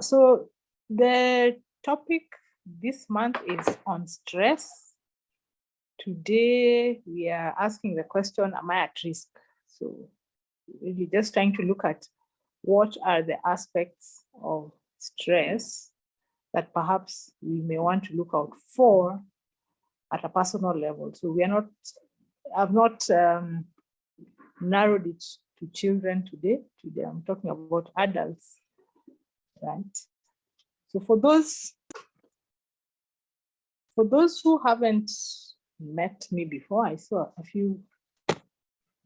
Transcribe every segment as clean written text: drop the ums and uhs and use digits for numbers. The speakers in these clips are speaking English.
So the topic this month is on stress. Today we are asking the question, am I at risk? So really just trying to look at what are the aspects of stress that perhaps we may want to look out for at a personal level. So I've not narrowed it to children today. Today I'm talking about adults, right? So for those who haven't met me before, I saw a few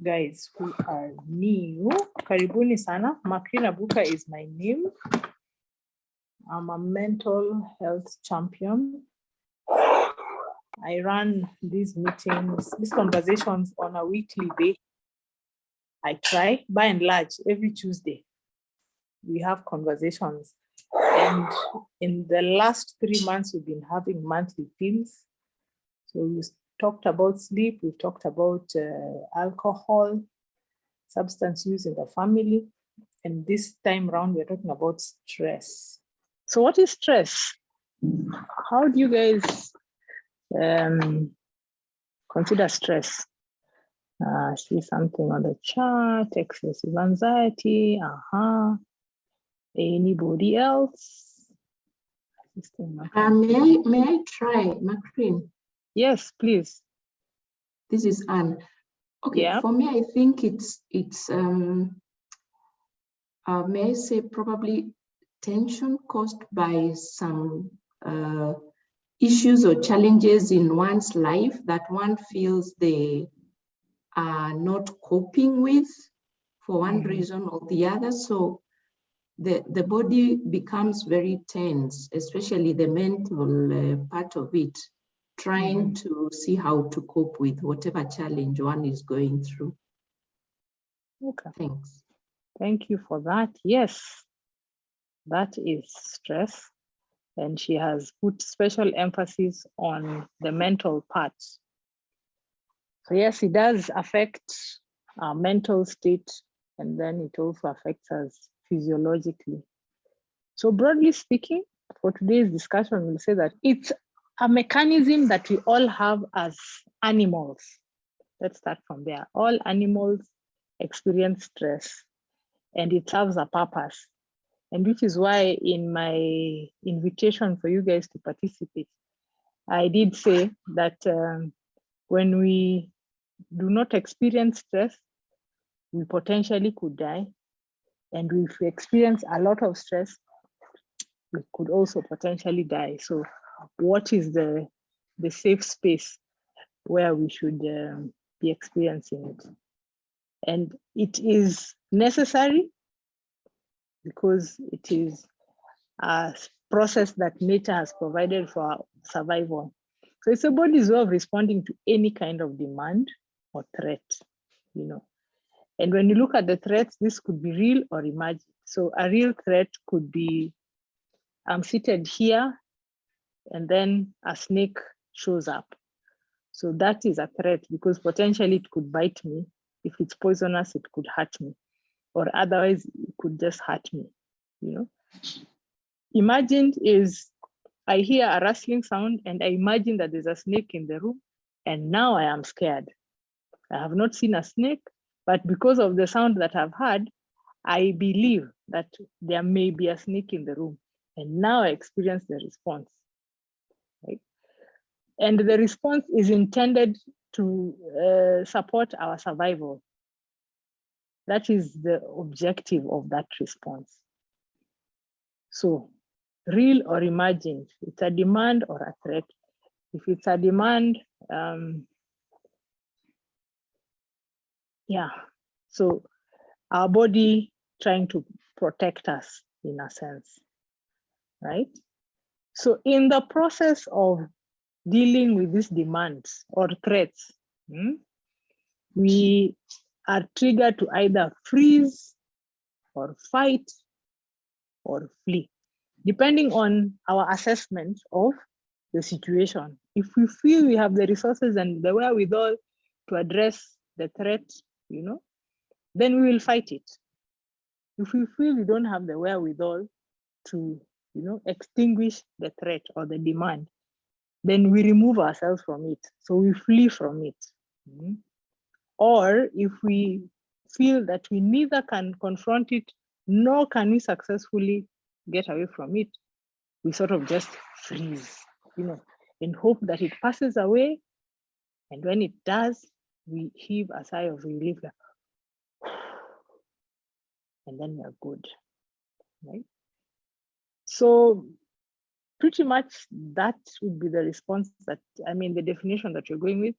guys who are new. Karibuni sana. Makrina Buka is my name. I'm a mental health champion. I run these meetings, these conversations on a weekly basis. I try, by and large, every Tuesday, we have conversations. And in the last 3 months, we've been having monthly themes. So we talked about sleep, we talked about alcohol, substance use in the family. And this time around, we're talking about stress. So what is stress? How do you guys consider stress? See something on the chart, excessive anxiety, Anybody else? May I try, Macrin? Yes, please. This is Anne. Okay, yeah. For me, I think it's may I say probably tension caused by some issues or challenges in one's life that one feels they are not coping with for one reason or the other. So the body becomes very tense, especially the mental part of it, trying to see how to cope with whatever challenge one is going through. Okay. Thanks. Thank you for that. Yes, that is stress. And she has put special emphasis on the mental part. So yes, it does affect our mental state, and then it also affects us physiologically. So broadly speaking, for today's discussion, we'll say that it's a mechanism that we all have as animals. Let's start from there. All animals experience stress, and it serves a purpose. And which is why in my invitation for you guys to participate, I did say that when we do not experience stress, we potentially could die. And if we experience a lot of stress, we could also potentially die. So what is the safe space where we should be experiencing it? And it is necessary because it is a process that nature has provided for our survival. So it's a body's way of responding to any kind of demand or threat, you know. And when you look at the threats, this could be real or imagined. So a real threat could be, I'm seated here and then a snake shows up. So that is a threat because potentially it could bite me. If it's poisonous, it could hurt me, or otherwise it could just hurt me, you know. Imagined is, I hear a rustling sound and I imagine that there's a snake in the room, and now I am scared. I have not seen a snake, but because of the sound that I've heard, I believe that there may be a snake in the room, and now I experience the response, right? And the response is intended to support our survival. That is the objective of that response. So, real or imagined, it's a demand or a threat. If it's a demand, yeah, so our body trying to protect us in a sense, right? So in the process of dealing with these demands or threats, we are triggered to either freeze or fight or flee, depending on our assessment of the situation. If we feel we have the resources and the wherewithal to address the threat, you know, then we will fight it. If we feel we don't have the wherewithal, to, extinguish the threat or the demand, then we remove ourselves from it. So we flee from it. Or if we feel that we neither can confront it, nor can we successfully get away from it, we sort of just freeze, in hope that it passes away. And when it does, we heave a sigh of relief, and then we're good, right? So pretty much that would be the response the definition that you're going with.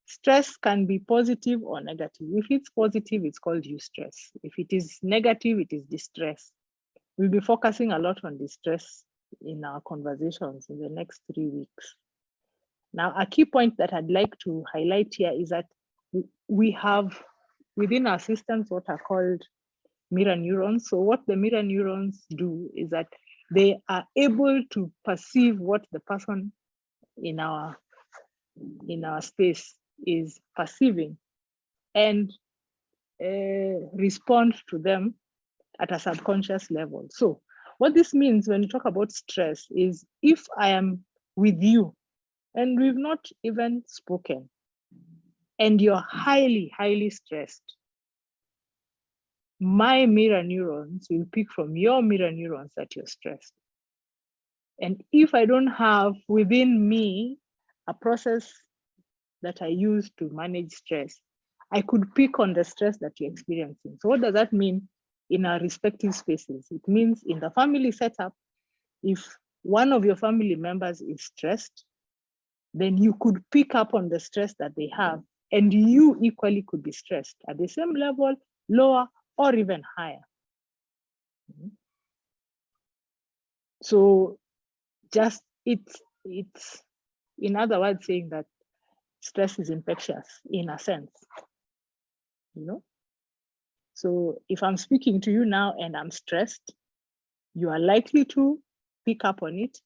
Stress can be positive or negative. If it's positive, it's called eustress. If it is negative, it is distress. We'll be focusing a lot on distress in our conversations in the next 3 weeks. Now, a key point that I'd like to highlight here is that we have within our systems what are called mirror neurons. So what the mirror neurons do is that they are able to perceive what the person in our space is perceiving and respond to them at a subconscious level. So what this means when you talk about stress is if I am with you and we've not even spoken and you're highly, highly stressed, my mirror neurons will pick from your mirror neurons that you're stressed. And if I don't have within me a process that I use to manage stress, I could pick on the stress that you're experiencing. So what does that mean in our respective spaces? It means in the family setup, if one of your family members is stressed, then you could pick up on the stress that they have, and you equally could be stressed at the same level, lower, or even higher. So just it's in other words saying that stress is infectious in a sense, So if I'm speaking to you now and I'm stressed, you are likely to pick up on it,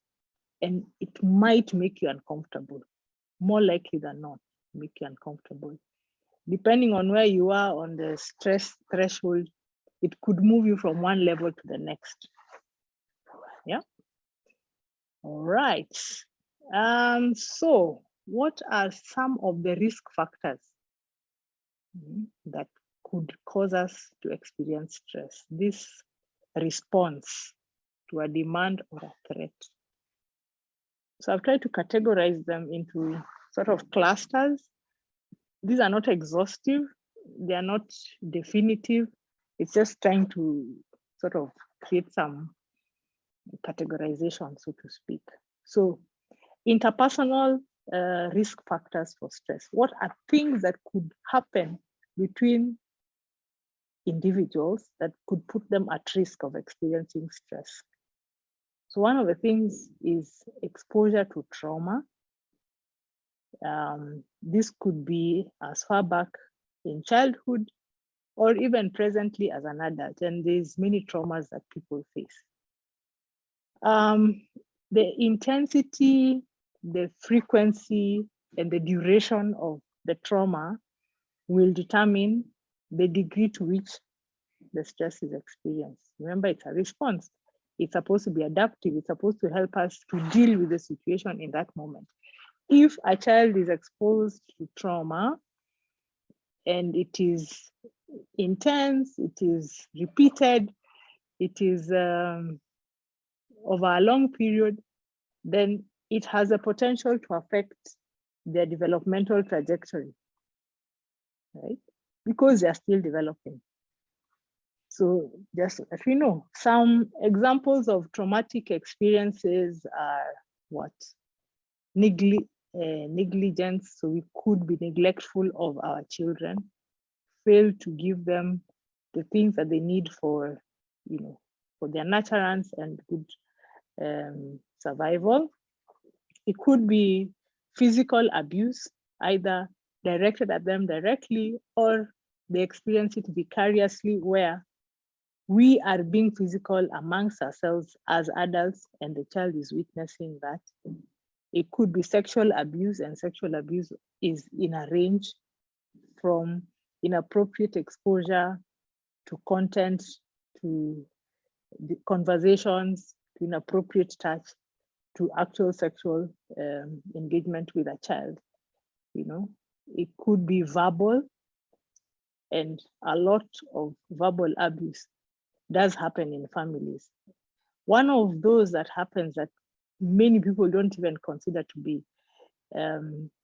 and it might make you uncomfortable, more likely than not, make you uncomfortable. Depending on where you are on the stress threshold, it could move you from one level to the next. Yeah. All right. So what are some of the risk factors that could cause us to experience stress? This response to a demand or a threat. So I've tried to categorize them into sort of clusters. These are not exhaustive. They are not definitive. It's just trying to sort of create some categorization, so to speak. So interpersonal risk factors for stress. What are things that could happen between individuals that could put them at risk of experiencing stress? So one of the things is exposure to trauma. This could be as far back in childhood or even presently as an adult, and there's many traumas that people face. The intensity, the frequency, and the duration of the trauma will determine the degree to which the stress is experienced. Remember, it's a response. It's supposed to be adaptive. It's supposed to help us to deal with the situation in that moment. If a child is exposed to trauma and it is intense, it is repeated, it is over a long period, then it has a potential to affect their developmental trajectory, right? Because they're still developing. So just as we know, some examples of traumatic experiences are what? Negligence. So we could be neglectful of our children, fail to give them the things that they need for, for their nurturance and good survival. It could be physical abuse, either directed at them directly or they experience it vicariously, where we are being physical amongst ourselves as adults and the child is witnessing that. It could be sexual abuse, and sexual abuse is in a range from inappropriate exposure to content to the conversations, to inappropriate touch, to actual sexual engagement with a child. You know, it could be verbal, and a lot of verbal abuse does happen in families. One of those that happens that many people don't even consider to be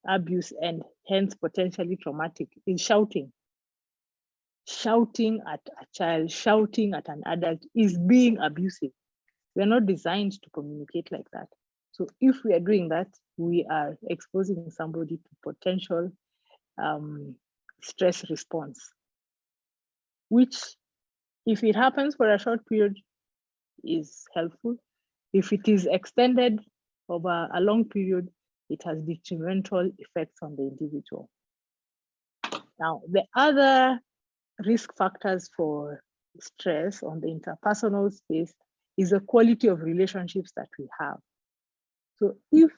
abuse and hence potentially traumatic is shouting. Shouting at a child, shouting at an adult is being abusive. We're not designed to communicate like that. So if we are doing that, we are exposing somebody to potential stress response, which if it happens for a short period is helpful. If it is extended over a long period, it has detrimental effects on the individual. Now, the other risk factors for stress on the interpersonal space is the quality of relationships that we have. So if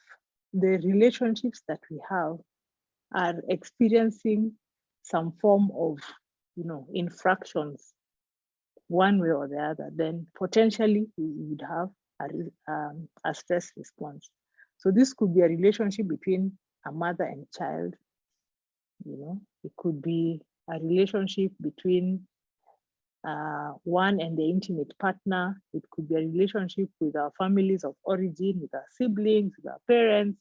the relationships that we have are experiencing some form of, infractions one way or the other, then potentially we would have a stress response. So this could be a relationship between a mother and child. It could be a relationship between one and the intimate partner. It could be a relationship with our families of origin, with our siblings, with our parents.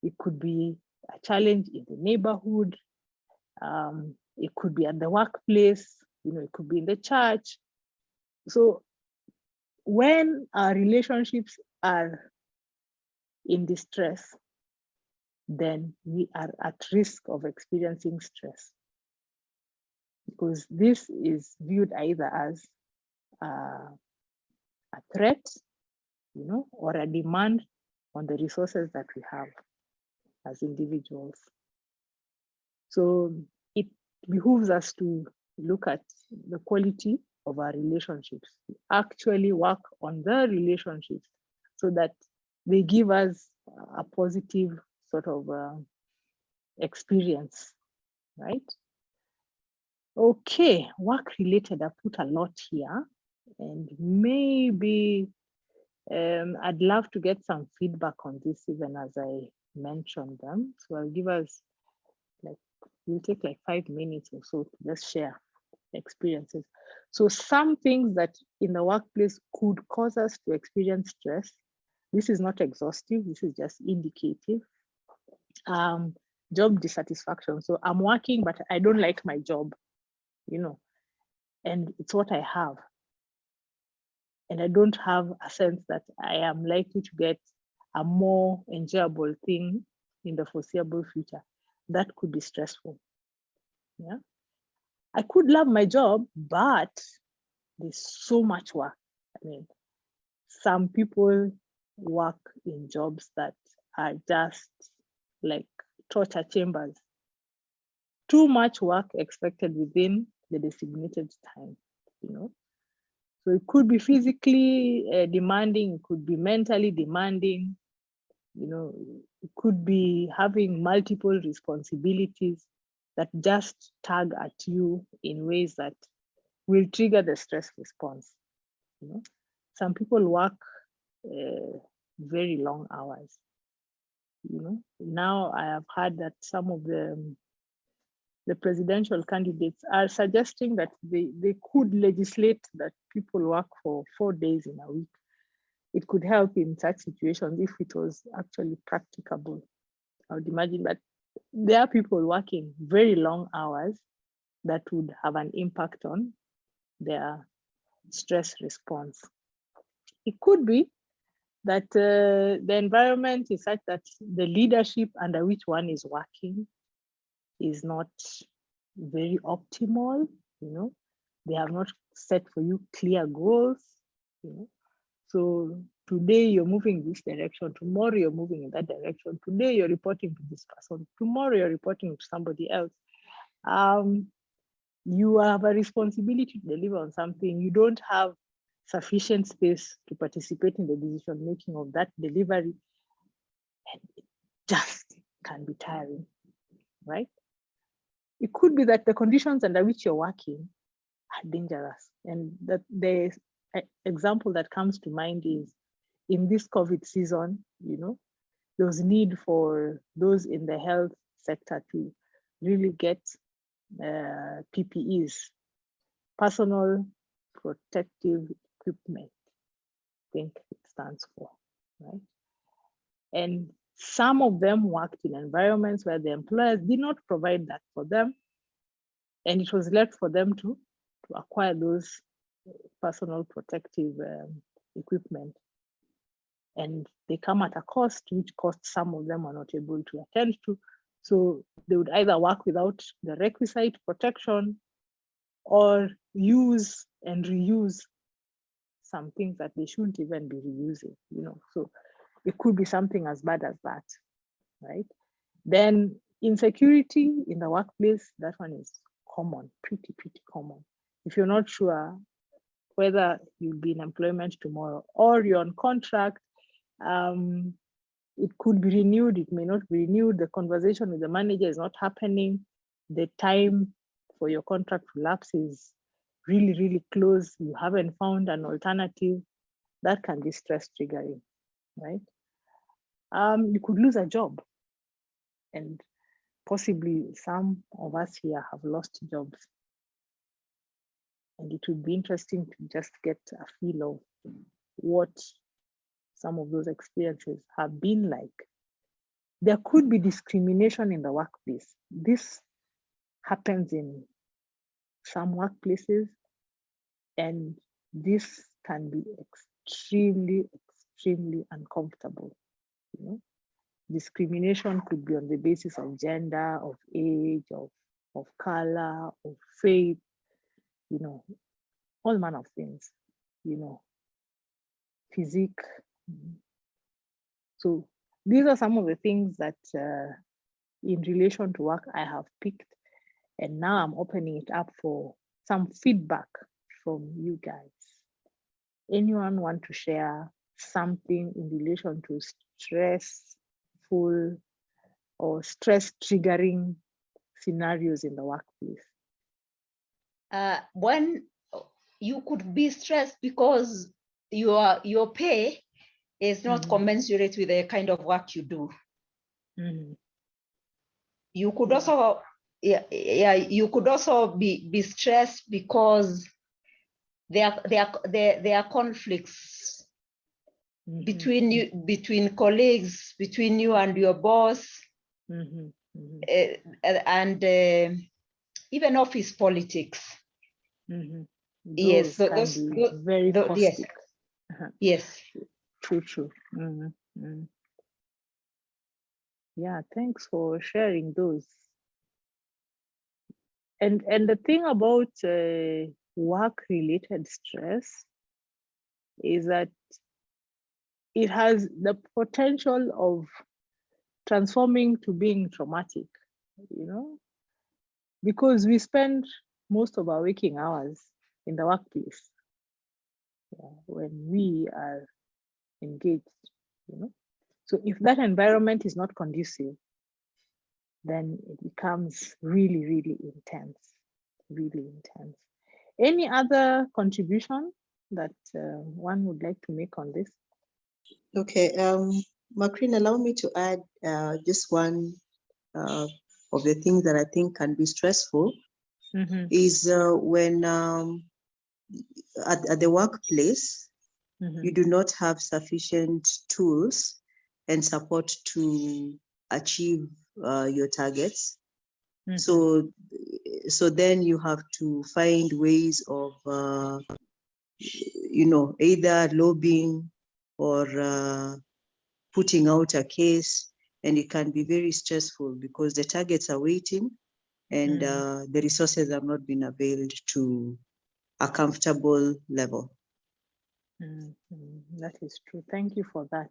It could be a challenge in the neighborhood. It could be at the workplace. It could be in the church. So when our relationships are in distress, then we are at risk of experiencing stress, because this is viewed either as a threat, or a demand on the resources that we have as individuals. So it behooves us to look at the quality of our relationships, actually work on the relationships so that they give us a positive sort of experience, right? Okay, work-related, I put a lot here, and maybe I'd love to get some feedback on this even as I mention them. So I'll give us we'll take 5 minutes or so to just share experiences. So some things that in the workplace could cause us to experience stress. This is not exhaustive, this is just indicative. Job dissatisfaction. So I'm working, but I don't like my job, and it's what I have. And I don't have a sense that I am likely to get a more enjoyable thing in the foreseeable future. That could be stressful. Yeah. I could love my job, but there's so much work. I mean, some people work in jobs that are just like torture chambers. Too much work expected within the designated time, So it could be physically demanding, it could be mentally demanding, it could be having multiple responsibilities that just tug at you in ways that will trigger the stress response. Some people work very long hours. Now I have heard that some of the presidential candidates are suggesting that they could legislate that people work for 4 days in a week. It could help in such situations if it was actually practicable. I would imagine that there are people working very long hours that would have an impact on their stress response. It could be that the environment is such that the leadership under which one is working is not very optimal. They have not set for you clear goals. So today you're moving this direction, tomorrow you're moving in that direction, today you're reporting to this person, tomorrow you're reporting to somebody else. You have a responsibility to deliver on something. You don't have sufficient space to participate in the decision making of that delivery, and it just can be tiring, right? It could be that the conditions under which you're working are dangerous, and that the example that comes to mind is in this COVID season, there was need for those in the health sector to really get PPEs, personal protective equipment, I think it stands for, right? And some of them worked in environments where the employers did not provide that for them, and it was left for them to acquire those personal protective equipment. And they come at a cost, which cost some of them are not able to attend to. So they would either work without the requisite protection or use and reuse some things that they shouldn't even be reusing, So it could be something as bad as that, right? Then insecurity in the workplace, that one is common, pretty common. If you're not sure whether you'll be in employment tomorrow or you're on contract, it could be renewed, it may not be renewed, the conversation with the manager is not happening, the time for your contract to lapse is really close, you haven't found an alternative, that can be stress triggering, right? You could lose a job, and possibly some of us here have lost jobs. And it would be interesting to just get a feel of what some of those experiences have been like. There could be discrimination in the workplace. This happens in some workplaces, and this can be extremely uncomfortable. Discrimination could be on the basis of gender, of age, of color, of faith, all manner of things, physique. So these are some of the things that in relation to work I have picked, and now I'm opening it up for some feedback from you guys. Anyone want to share something in relation to stressful or stress triggering scenarios in the workplace? When you could be stressed because your pay is not commensurate with the kind of work you do. You could also you could also be stressed because there are conflicts between colleagues, between you and your boss, and even office politics. Yes, those very caustic. Yes. True. Yeah, thanks for sharing those. And the thing about work-related stress is that it has the potential of transforming to being traumatic, because we spend most of our waking hours in the workplace when we are engaged, So if that environment is not conducive, then it becomes really intense, Any other contribution that one would like to make on this? Okay, Macrine, allow me to add just one of the things that I think can be stressful is when at the workplace, you do not have sufficient tools and support to achieve your targets. So then you have to find ways of, either lobbying or putting out a case, and it can be very stressful because the targets are waiting and the resources have not been availed to a comfortable level. That is true. Thank you for that.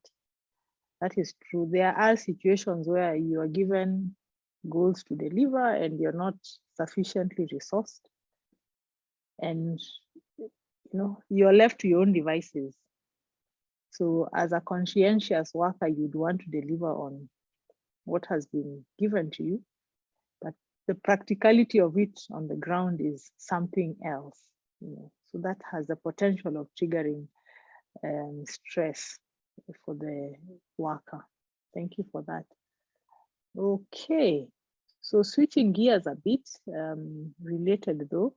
That is true. There are situations where you are given goals to deliver and you're not sufficiently resourced, and you're left to your own devices. So as a conscientious worker, you'd want to deliver on what has been given to you, but the practicality of it on the ground is something else. So So that has the potential of triggering stress for the worker. Thank you for that. Okay, so switching gears a bit, related though,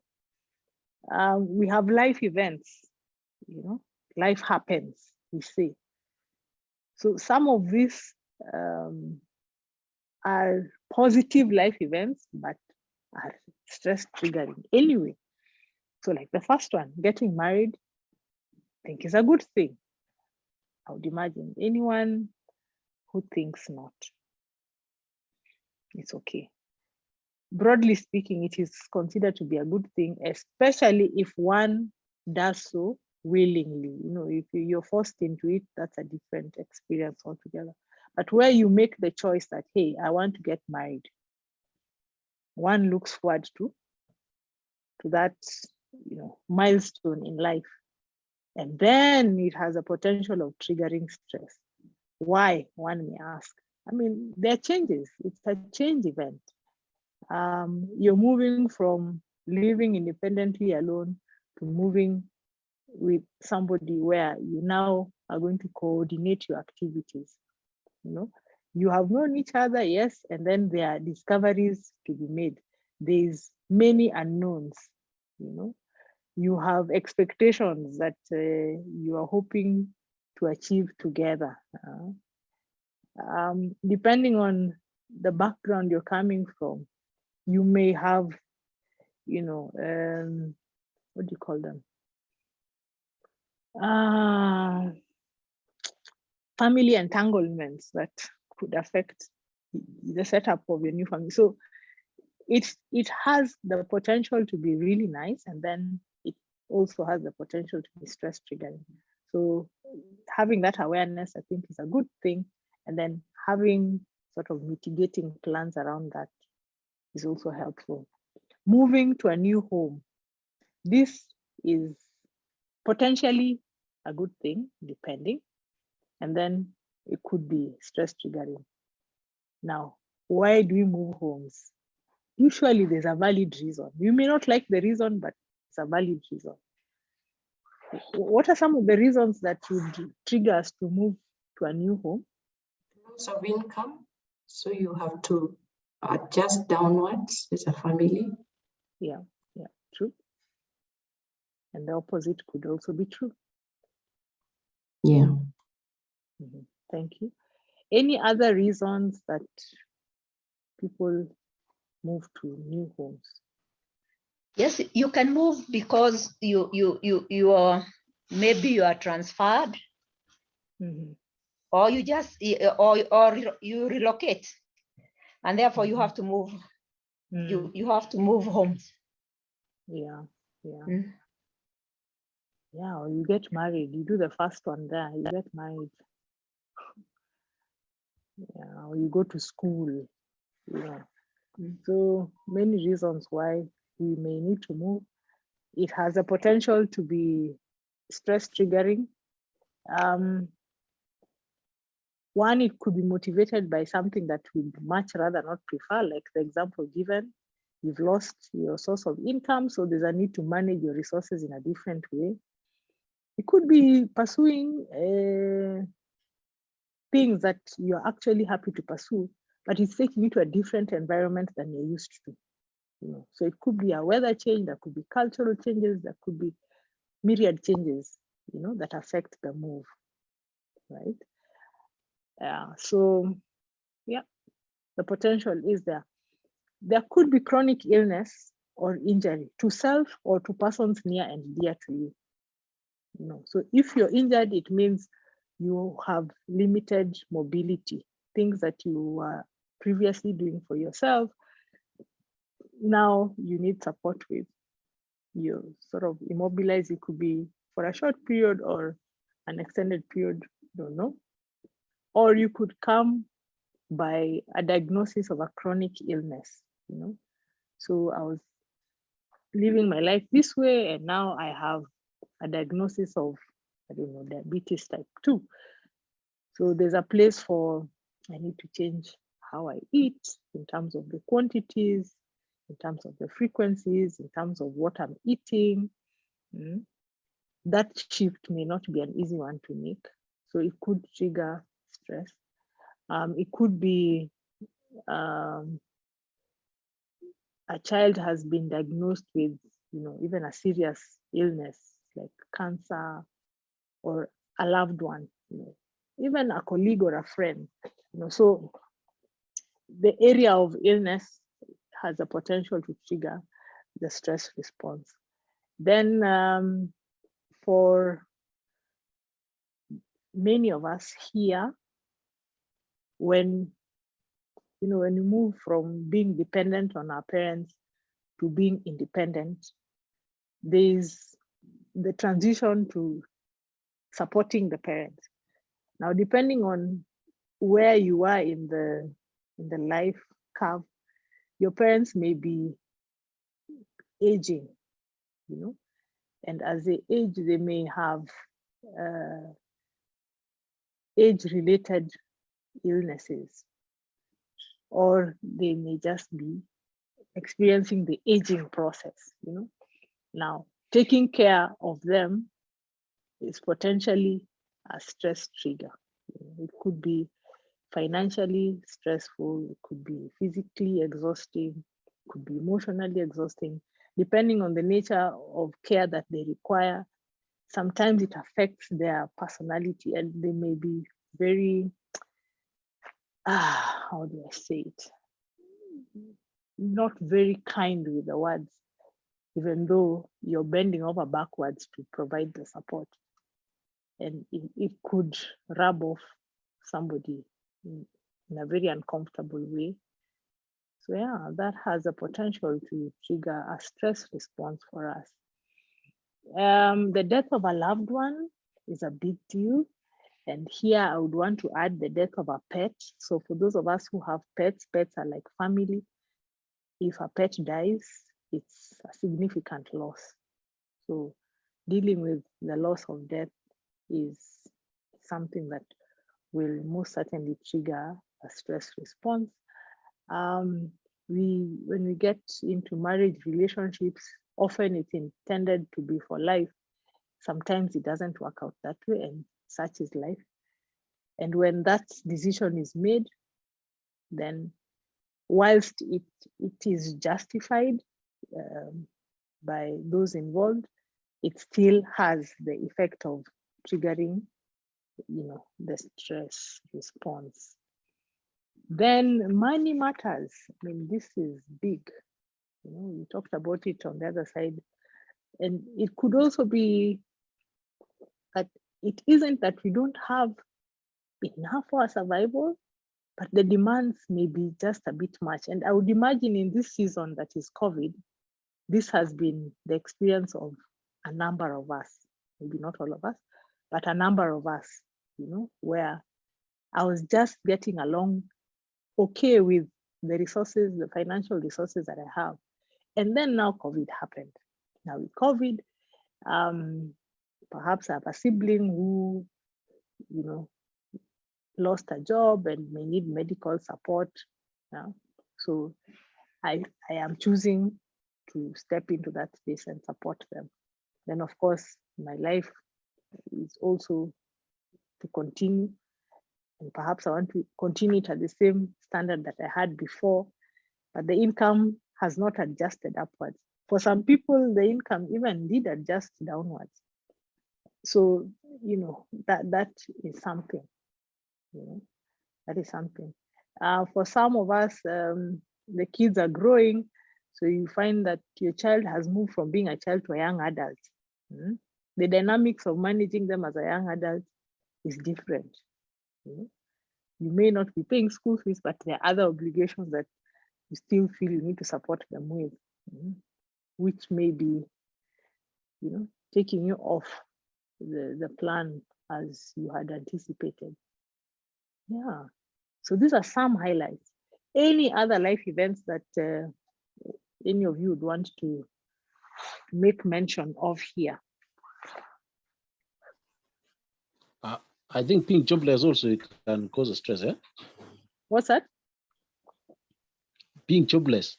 we have life events, you know, life happens, we say. So some of these are positive life events, but are stress triggering anyway. So like the first one, getting married, I think is a good thing. I would imagine anyone who thinks not, it's okay. Broadly speaking, it is considered to be a good thing, especially if one does so willingly. You know, if you're forced into it, that's a different experience altogether. But where you make the choice that, hey, I want to get married, one looks forward to that, you know, milestone in life. And then it has a potential of triggering stress. Why, one may ask? I mean, there are changes. It's a change event. You're moving from living independently alone to moving with somebody where you now are going to coordinate your activities. You know, you have known each other, yes, and then there are discoveries to be made. There's many unknowns, you know. You have expectations that you are hoping to achieve together. Depending on the background you're coming from, you may have, you know, what do you call them? Family entanglements that could affect the setup of your new family. So it has the potential to be really nice, and then it also has the potential to be stress triggering. So having that awareness, I think, is a good thing. And then having sort of mitigating plans around that is also helpful. Moving to a new home. This is potentially a good thing, depending. And then it could be stress triggering. Now, why do we move homes? Usually there's a valid reason. You may not like the reason, but it's a valid reason. What are some of the reasons that would trigger us to move to a new home? Loss of income, so you have to adjust downwards as a family. Yeah, true. And the opposite could also be true. Yeah. Thank you. Any other reasons that people move to new homes? Yes, you can move because you are, maybe you are transferred, or you just or you relocate, and therefore you have to move. You have to move homes. Yeah. Yeah, or you get married. You do the first one there. You get married. Yeah, or you go to school. Yeah. So many reasons why we may need to move. It has a potential to be stress triggering. One, it could be motivated by something that we'd much rather not prefer, like the example given. You've lost your source of income, so there's a need to manage your resources in a different way. It could be pursuing things that you're actually happy to pursue, but it's taking you to a different environment than you're used to. You know, so it could be a weather change, there could be cultural changes, there could be myriad changes, you know, that affect the move, right? So yeah, the potential is there. There could be chronic illness or injury to self or to persons near and dear to you. You know, so if you're injured, it means you have limited mobility. Things that you were previously doing for yourself, now you need support with. You sort of immobilized. It could be for a short period or an extended period, don't know. Or you could come by a diagnosis of a chronic illness, you know. So I was living my life this way, and now I have a diagnosis of, I don't know, diabetes type 2. So there's a place for, I need to change how I eat in terms of the quantities, in terms of the frequencies, in terms of what I'm eating. That shift may not be an easy one to make. So it could trigger stress. It could be a child has been diagnosed with, even a serious illness like cancer, or a loved one, even a colleague or a friend. So the area of illness has a potential to trigger the stress response. Then for many of us here, when we move from being dependent on our parents to being independent, there's the transition to supporting the parents. Now, depending on where you are in the life curve, your parents may be aging, and as they age, they may have age-related illnesses, or they may just be experiencing the aging process. Now, taking care of them is potentially a stress trigger. It could be financially stressful, it could be physically exhausting, it could be emotionally exhausting, depending on the nature of care that they require. Sometimes it affects their personality, and they may be very, how do I say it? Not very kind with the words, even though you're bending over backwards to provide the support. And it could rub off somebody in a very uncomfortable way. So yeah, that has a potential to trigger a stress response for us. The death of a loved one is a big deal. And here I would want to add the death of a pet. So for those of us who have pets, pets are like family. If a pet dies, it's a significant loss. So dealing with the loss of death is something that will most certainly trigger a stress response. When we get into marriage relationships, often it's intended to be for life. Sometimes it doesn't work out that way, and such is life. And when that decision is made, then whilst it is justified by those involved, it still has the effect of triggering, the stress response. Then money matters. I mean, this is big. We talked about it on the other side. And it could also be that it isn't that we don't have enough for our survival, but the demands may be just a bit much. And I would imagine in this season that is COVID, this has been the experience of a number of us, maybe not all of us, but a number of us, where I was just getting along okay with the resources, the financial resources that I have. And then now COVID happened. Now with COVID, perhaps I have a sibling who, lost a job and may need medical support. So I am choosing to step into that space and support them. Then of course, my life is also to continue, and perhaps I want to continue it at the same standard that I had before, but the income has not adjusted upwards. For some people, the income even did adjust downwards. So, that is something, that is something. For some of us, the kids are growing, so you find that your child has moved from being a child to a young adult. The dynamics of managing them as a young adult is different. You may not be paying school fees, but there are other obligations that you still feel you need to support them with, which may be, taking you off the plan as you had anticipated. Yeah. So these are some highlights. Any other life events that any of you would want to make mention of here? I think being jobless also can cause a stress, eh? What's that? Being jobless.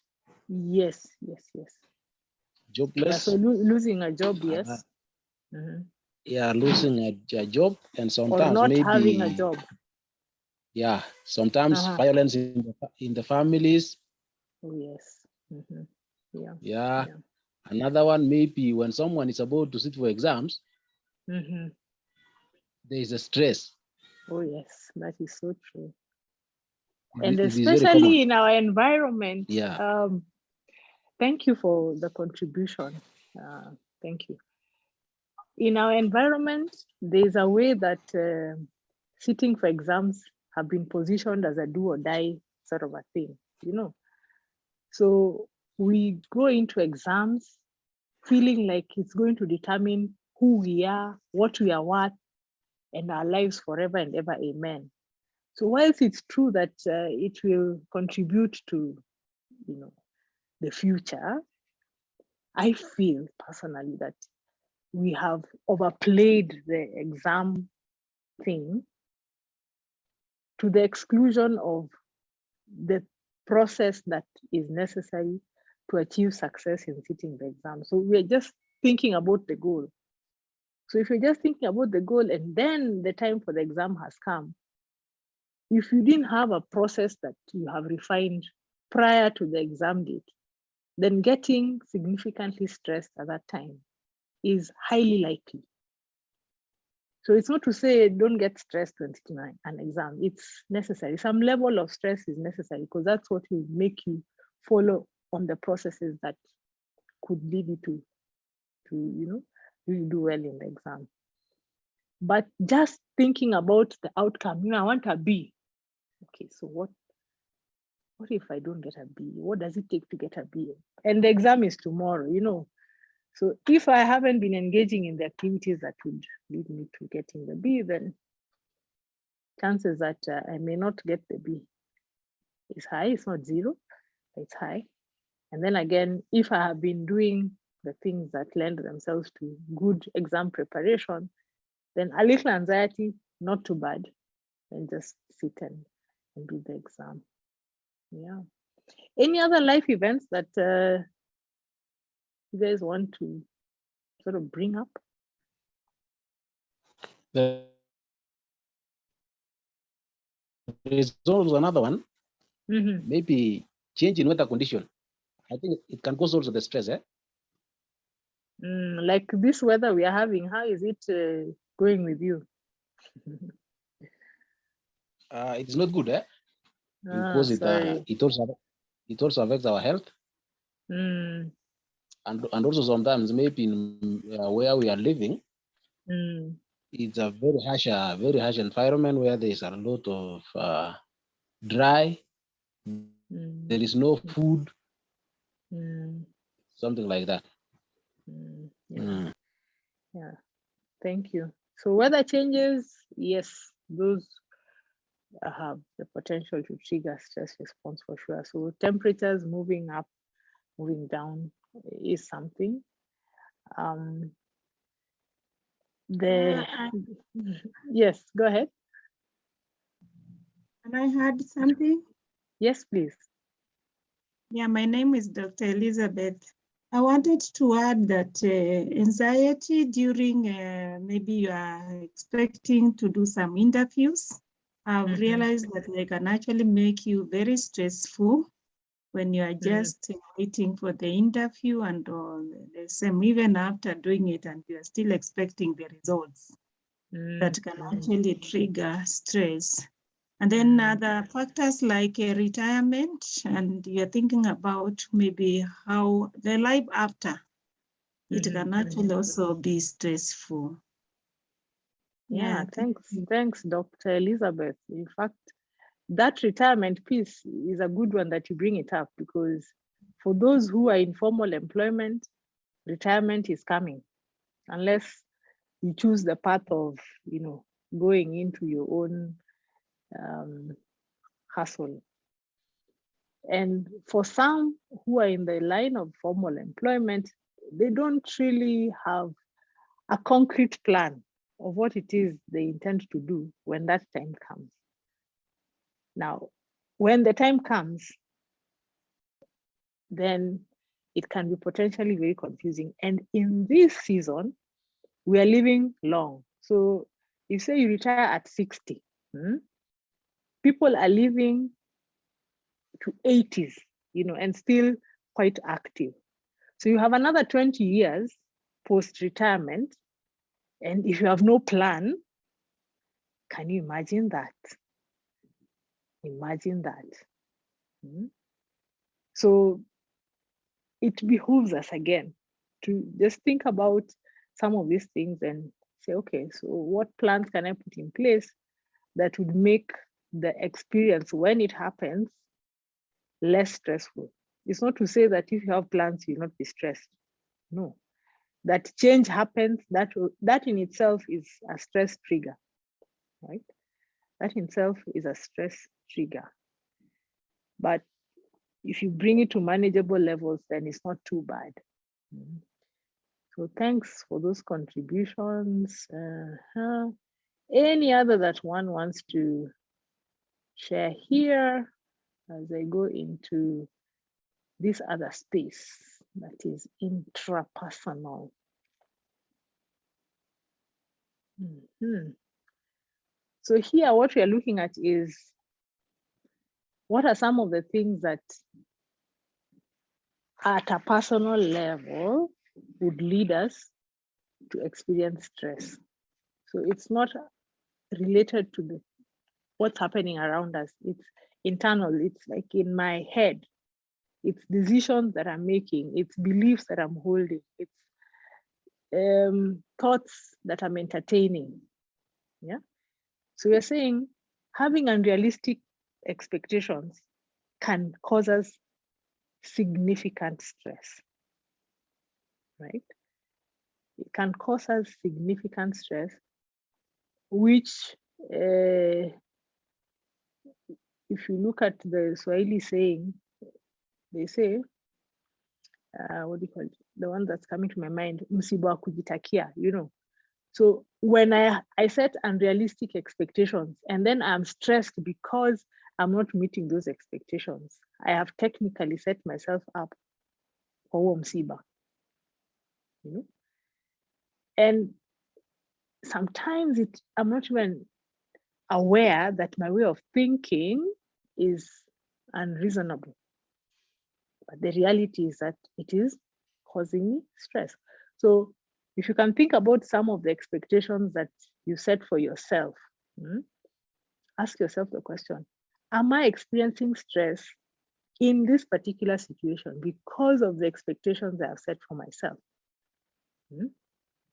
Yes. Yeah, jobless. so losing a job, Uh, yes. Mhm. Yeah, losing a job, and Or sometimes not maybe, having a job. yeah, sometimes Uh-huh. violence in the families. Oh, yes. Mhm. Yeah. Yeah. Yeah. Another one maybe when someone is about to sit for exams, Mhm. there is a stress. Oh, yes, that is so true. It And is very common. especially in our environment. Yeah. Thank you for the contribution. Thank you. In our environment, there's a way that sitting for exams have been positioned as a do or die sort of a thing, you know. So we go into exams feeling like it's going to determine who we are, what we are worth, and our lives forever and ever, amen. So whilst it's true that it will contribute to, you know, the future, I feel personally that we have overplayed the exam thing to the exclusion of the process that is necessary to achieve success in sitting the exam. So we're just thinking about the goal. So if you're just thinking about the goal and then the time for the exam has come, if you didn't have a process that you have refined prior to the exam date, then getting significantly stressed at that time is highly likely. So it's not to say don't get stressed when sitting an exam. It's necessary. Some level of stress is necessary because that's what will make you follow on the processes that could lead you to really do well in the exam. But just thinking about the outcome, I want a B. Okay, so what if I don't get a B? What does it take to get a B? And the exam is tomorrow, So if I haven't been engaging in the activities that would lead me to getting the B, then chances that I may not get the B is high. It's not zero, it's high. And then again, if I have been doing the things that lend themselves to good exam preparation, then a little anxiety, not too bad, and just sit and do the exam. Yeah. Any other life events that you guys want to sort of bring up? There is also another one, maybe change in weather condition. I think it can cause also the stress. Like this weather we are having, how is it going with you? It is not good, because it also affects our health, and also sometimes maybe in where we are living, it's a very harsh environment where there is a lot of dry. There is no food, something like that. Yeah, thank you. So weather changes, yes, those have the potential to trigger stress response for sure. So temperatures moving up, moving down is something. Yes, go ahead. Can I add something? Yes, please. Yeah, my name is Dr. Elizabeth. I wanted to add that anxiety during maybe you are expecting to do some interviews. I've realized that they can actually make you very stressful when you are just waiting for the interview and the same, even after doing it and you are still expecting the results. That can actually trigger stress. And then other factors like retirement, and you're thinking about maybe how the life after, it can actually also be stressful. Yeah, thanks, Dr. Elizabeth. In fact, that retirement piece is a good one that you bring it up, because for those who are in formal employment, retirement is coming, unless you choose the path of, going into your own hustle. And for some who are in the line of formal employment, they don't really have a concrete plan of what it is they intend to do when that time comes. Now, when the time comes, then it can be potentially very confusing. And in this season, we are living long. So you say you retire at 60, people are living to 80s, and still quite active. So you have another 20 years post-retirement. And if you have no plan, can you imagine that? Imagine that. So it behooves us again to just think about some of these things and say, okay, so what plans can I put in place that would make the experience when it happens less stressful? It's not to say that if you have plans, you'll not be stressed. No, that change happens, that in itself is a stress trigger, right? That in itself is a stress trigger. But if you bring it to manageable levels, then it's not too bad. So thanks for those contributions. Any other that one wants to share here as I go into this other space that is intrapersonal? So here, what we are looking at is what are some of the things that at a personal level would lead us to experience stress. So it's not related to what's happening around us. It's internal. It's like in my head. It's decisions that I'm making. It's beliefs that I'm holding. It's thoughts that I'm entertaining. Yeah. So we're saying having unrealistic expectations can cause us significant stress, right? It can cause us significant stress, which if you look at the Swahili saying, they say, what do you call it? The one that's coming to my mind, msiba wa kujitakia, So when I set unrealistic expectations and then I'm stressed because I'm not meeting those expectations, I have technically set myself up for msiba. And sometimes I'm not even aware that my way of thinking is unreasonable. But the reality is that it is causing me stress. So if you can think about some of the expectations that you set for yourself, ask yourself the question, am I experiencing stress in this particular situation because of the expectations I have set for myself?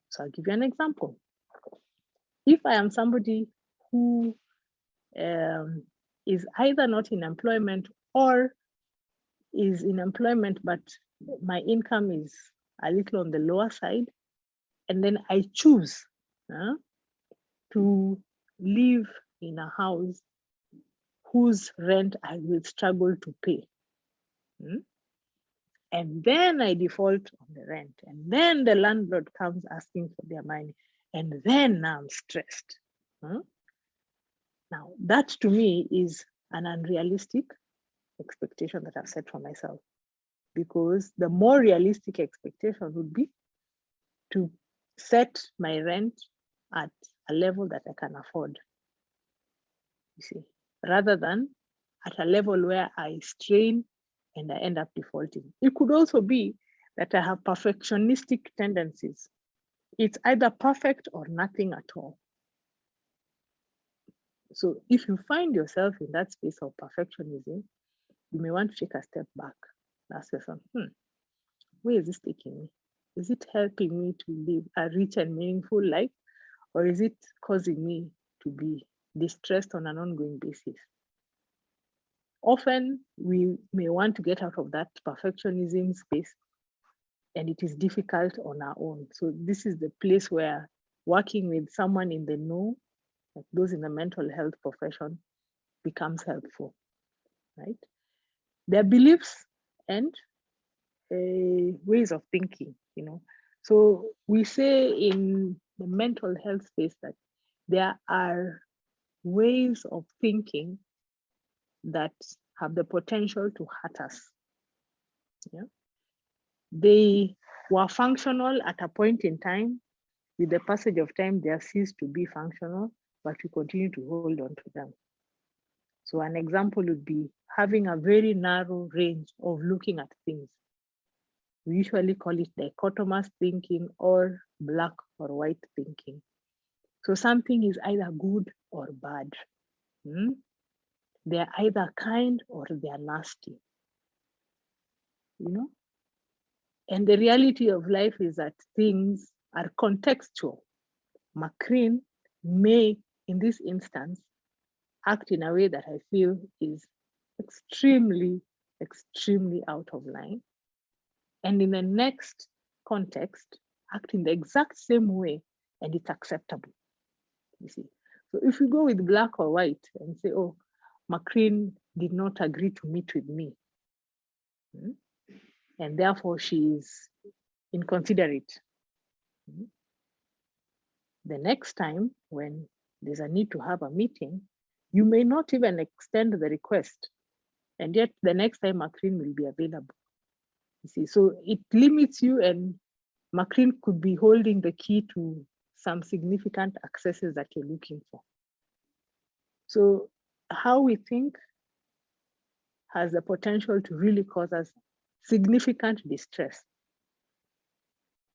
So I'll give you an example. If I am somebody who is either not in employment or is in employment, but my income is a little on the lower side, and then I choose to live in a house whose rent I will struggle to pay. And then I default on the rent, and then the landlord comes asking for their money, and then I'm stressed. Now, that to me is an unrealistic expectation that I've set for myself, because the more realistic expectation would be to set my rent at a level that I can afford, you see, rather than at a level where I strain and I end up defaulting. It could also be that I have perfectionistic tendencies. It's either perfect or nothing at all. So if you find yourself in that space of perfectionism, you may want to take a step back. Ask yourself, where is this taking me? Is it helping me to live a rich and meaningful life? Or is it causing me to be distressed on an ongoing basis? Often we may want to get out of that perfectionism space, and it is difficult on our own. So this is the place where working with someone in the know, like those in the mental health profession, becomes helpful, right? Their beliefs and ways of thinking, So we say in the mental health space that there are ways of thinking that have the potential to hurt us. Yeah. They were functional at a point in time. With the passage of time, they have ceased to be functional, but we continue to hold on to them. So an example would be having a very narrow range of looking at things. We usually call it dichotomous thinking or black or white thinking. So something is either good or bad. They're either kind or they're nasty. You know? And the reality of life is that things are contextual. Macreen may, in this instance, act in a way that I feel is extremely, extremely out of line. And in the next context, act in the exact same way, and it's acceptable. You see. So if we go with black or white and say, oh, Macreen did not agree to meet with me, and therefore she is inconsiderate. The next time when there's a need to have a meeting, you may not even extend the request, and yet the next time Macreen will be available. You see, so it limits you, and Macreen could be holding the key to some significant accesses that you're looking for. So how we think has the potential to really cause us significant distress,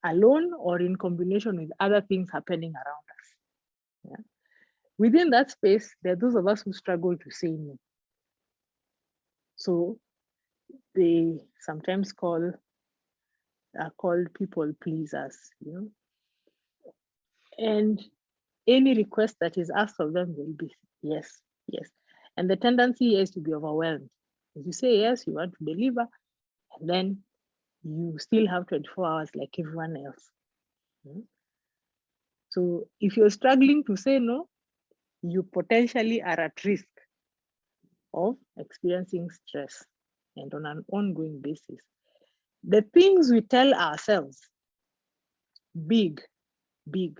alone or in combination with other things happening around us. Yeah. Within that space, there are those of us who struggle to say no. So they sometimes are called people pleasers, you know. And any request that is asked of them will be yes, yes. And the tendency is to be overwhelmed. As you say yes, you want to deliver, and then you still have 24 hours like everyone else. So if you're struggling to say no, you potentially are at risk of experiencing stress, and on an ongoing basis. The things we tell ourselves, big, you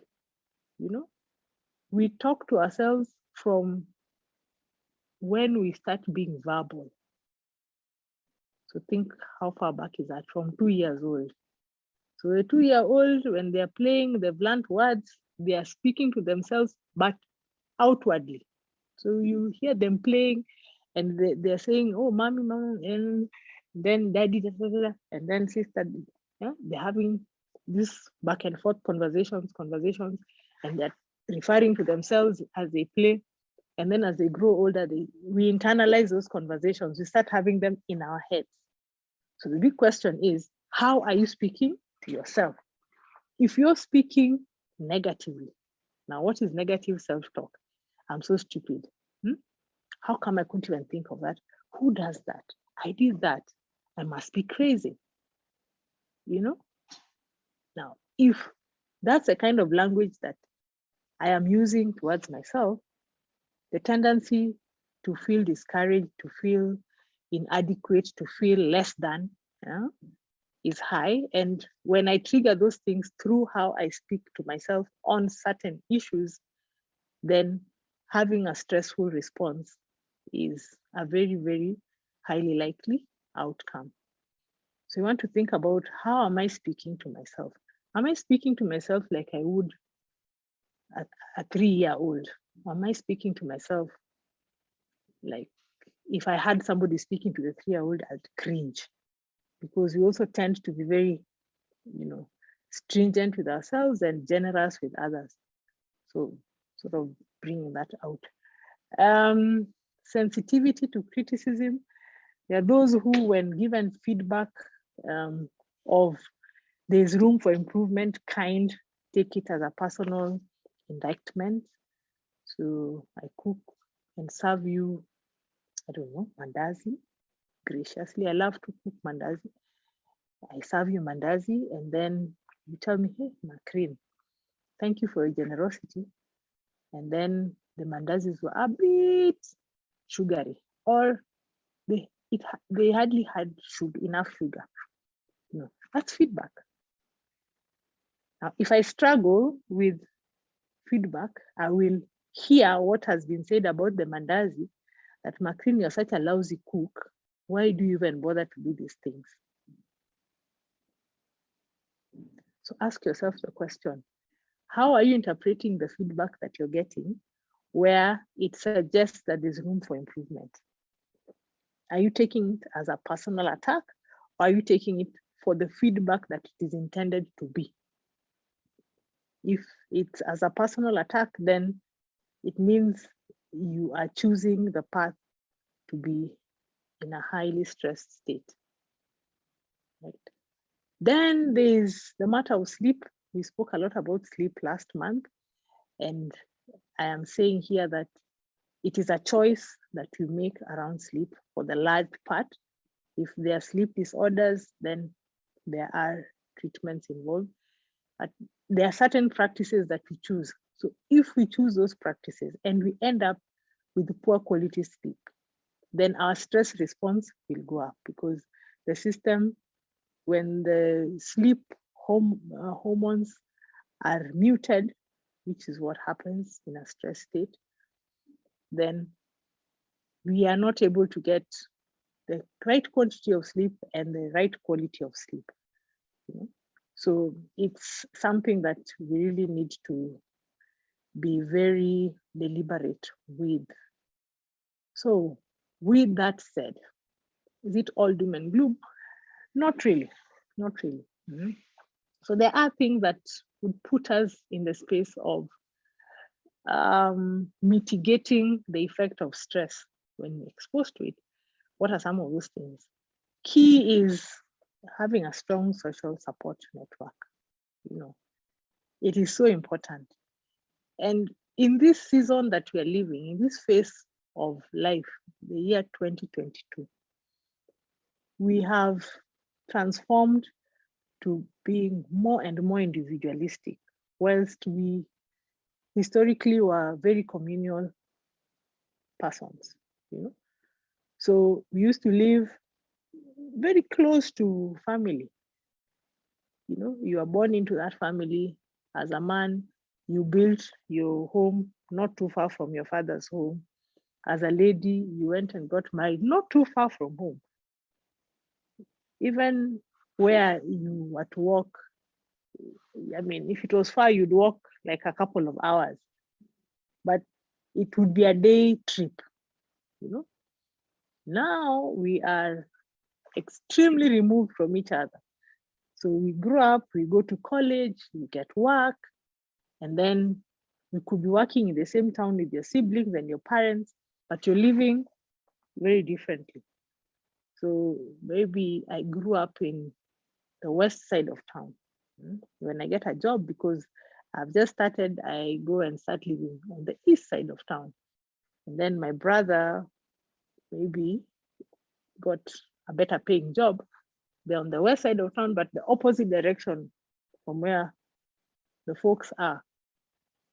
know, we talk to ourselves from when we start being verbal. So think how far back is that? From 2 years old. So a 2-year-old, when they're playing, they've learned words, they are speaking to themselves, but outwardly. So you hear them playing and they're saying, oh, mommy, and then daddy, and then sister. Yeah? They're having this back and forth conversations, and they're referring to themselves as they play. And then as they grow older, we internalize those conversations. We start having them in our heads. So the big question is, how are you speaking to yourself? If you're speaking negatively, now what is negative self-talk? I'm so stupid. How come I couldn't even think of that? Who does that? I did that. I must be crazy. You know? Now, if that's the kind of language that I am using towards myself, the tendency to feel discouraged, to feel inadequate, to feel less than, is high. And when I trigger those things through how I speak to myself on certain issues, then having a stressful response is a very, very highly likely outcome. So you want to think about, how am I speaking to myself? Am I speaking to myself like I would a 3-year-old? Am I speaking to myself like if I had somebody speaking to the 3-year-old, I'd cringe? Because we also tend to be very, stringent with ourselves and generous with others. So sort of bringing that out. Sensitivity to criticism. There are those who, when given feedback of there's room for improvement, take it as a personal indictment. So I cook and serve you, I don't know, mandazi graciously. I love to cook mandazi. I serve you mandazi, and then you tell me, hey, Macreen, thank you for your generosity. And then the mandazis were a bit sugary, or they hardly had enough sugar. That's feedback. Now, if I struggle with feedback, I will hear what has been said about the mandazi, that Macreen, you're such a lousy cook. Why do you even bother to do these things? So ask yourself the question, how are you interpreting the feedback that you're getting where it suggests that there's room for improvement? Are you taking it as a personal attack, or are you taking it for the feedback that it is intended to be? If it's as a personal attack, then it means you are choosing the path to be in a highly stressed state. Right? Then there's the matter of sleep. We spoke a lot about sleep last month, and I am saying here that it is a choice that you make around sleep for the large part. If there are sleep disorders, then there are treatments involved. But there are certain practices that we choose. So if we choose those practices and we end up with poor quality sleep, then our stress response will go up, because the system, when the sleep hormones are muted, which is what happens in a stress state, then we are not able to get the right quantity of sleep and the right quality of sleep. So it's something that we really need to be very deliberate with. So with that said, is it all doom and gloom? Not really, not really. So there are things that would put us in the space of mitigating the effect of stress when we're exposed to it. What are some of those things? Key is having a strong social support network. It is so important. And in this season that we are living, in this phase of life, the year 2022, we have transformed to being more and more individualistic, whilst we historically were very communal persons. So we used to live very close to family. You are born into that family. As a man, you built your home not too far from your father's home. As a lady, you went and got married not too far from home. Even where you were to walk, I mean, if it was far, you'd walk like a couple of hours, but it would be a day trip. Now we are extremely removed from each other. So we grew up, we go to college, we get work, and then you could be working in the same town with your siblings and your parents, but you're living very differently. So maybe I grew up in the west side of town. When I get a job, because I've just started, I go and start living on the east side of town. And then my brother maybe got a better paying job. They're on the west side of town, but the opposite direction from where the folks are.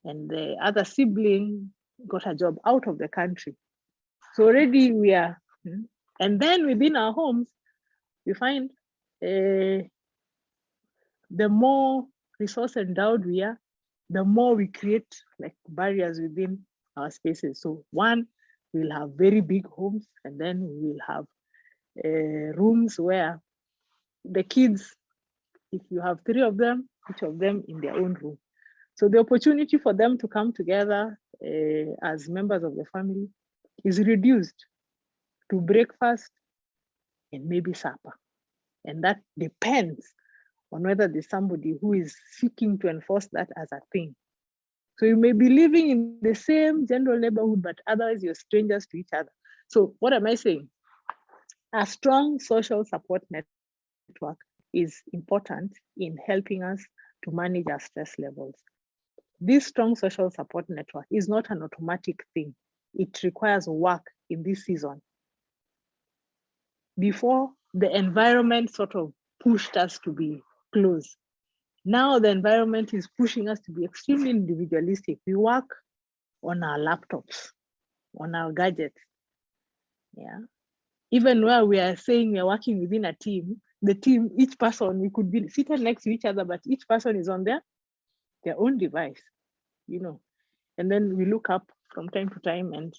And the other sibling got a job out of the country. So already we are, and then within our homes, we find the more resource endowed we are, the more we create like barriers within our spaces. So one, we'll have very big homes, and then we will have rooms where the kids, if you have 3 of them, each of them in their own room. So the opportunity for them to come together as members of the family is reduced to breakfast and maybe supper. And that depends on whether there's somebody who is seeking to enforce that as a thing. So you may be living in the same general neighborhood, but otherwise you're strangers to each other. So what am I saying? A strong social support network is important in helping us to manage our stress levels. This strong social support network is not an automatic thing. It requires work in this season. Before, the environment sort of pushed us to be close. Now the environment is pushing us to be extremely individualistic. We work on our laptops, on our gadgets. Yeah. Even where we are saying we are working within a team, the team, each person, we could be seated next to each other, but each person is on their own device, and then we look up from time to time and,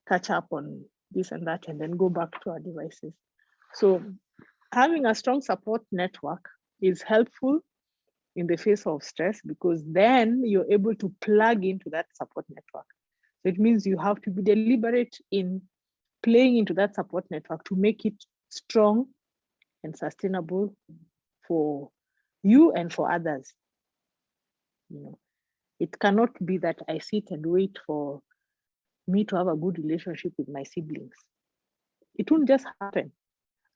catch up on this and that, and then go back to our devices. So having a strong support network is helpful in the face of stress, because then you're able to plug into that support network. So it means you have to be deliberate in playing into that support network to make it strong and sustainable for you and for others. You know, it cannot be that I sit and wait for me to have a good relationship with my siblings. It won't just happen.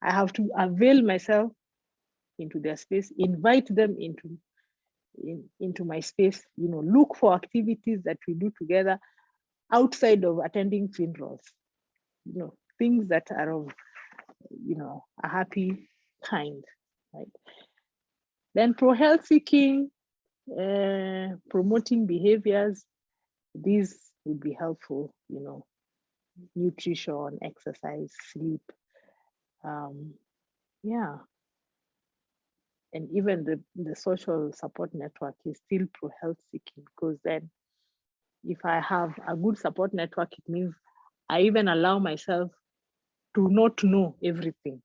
I have to avail myself into their space, invite them into my space, you know, look for activities that we do together outside of attending funerals, you know, things that are of, you know, a happy kind, right? Then pro-health seeking, promoting behaviors, these would be helpful, you know, nutrition, exercise, sleep, yeah. And even the social support network is still pro-health seeking, because then if I have a good support network, it means I even allow myself to not know everything.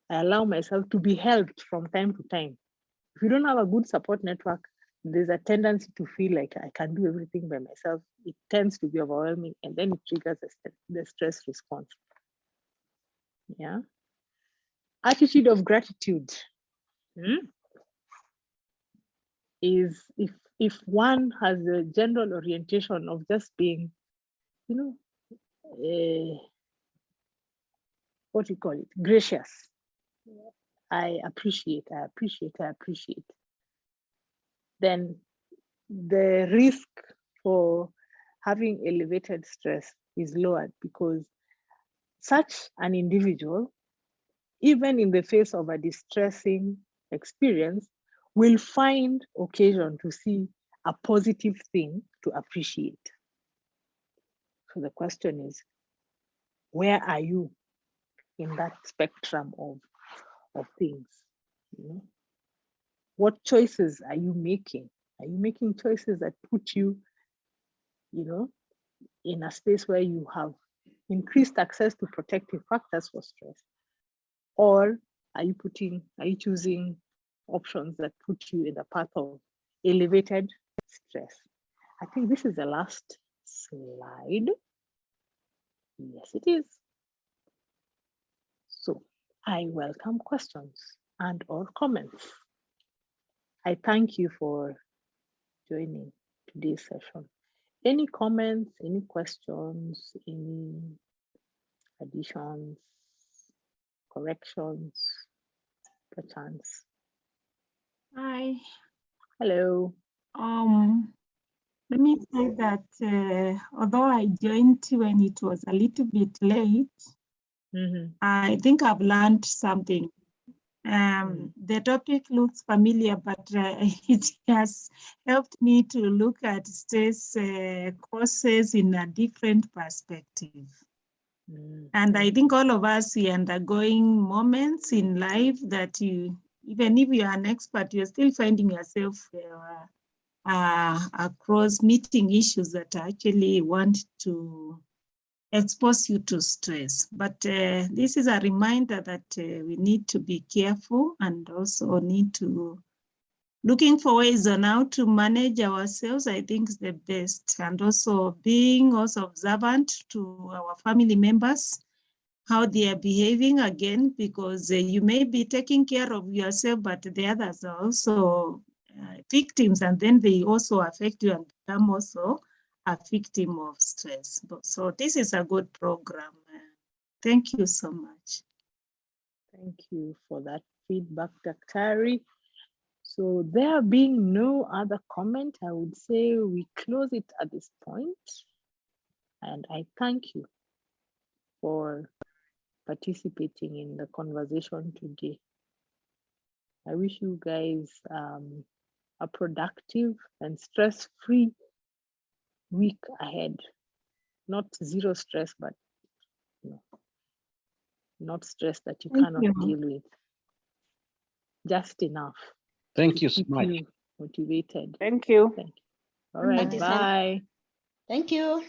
I allow myself to be helped from time to time. If you don't have a good support network, there's a tendency to feel like I can do everything by myself. It tends to be overwhelming, and then it triggers the stress response. Yeah. Attitude of gratitude is if one has a general orientation of just being, you know, what do you call it? Gracious. I appreciate. Then the risk for having elevated stress is lowered, because such an individual, even in the face of a distressing experience, will find occasion to see a positive thing to appreciate. So the question is, where are you in that spectrum of things? You know? What choices are you making? Are you making choices that put you, you know, in a space where you have increased access to protective factors for stress? Or are you choosing options that put you in the path of elevated stress? I think this is the last slide. Yes, it is. So I welcome questions and or comments. I thank you for joining today's session. Any comments, any questions, any additions, corrections, perchance? Hi. Hello. Let me say that although I joined when it was a little bit late, I think I've learned something. The topic looks familiar, but it has helped me to look at stress causes in a different perspective. And I think all of us, we are undergoing moments in life that you, even if you are an expert, you're still finding yourself across meeting issues that actually want to expose you to stress. But this is a reminder that we need to be careful, and also need to looking for ways on how to manage ourselves, I think is the best. And also being also observant to our family members, how they are behaving again, because you may be taking care of yourself, but the others are also victims, and then they also affect you and become also a victim of stress. So this is a good program. Thank you so much. Thank you for that feedback, Dr. So there being no other comment, I would say we close it at this point. And I thank you for participating in the conversation today. I wish you guys a productive and stress-free week ahead. Not zero stress, but you know, not stress that you cannot deal with. Just enough. Thank you so keep much. you motivated. Thank you. Thank you. All right, bye. Thank you.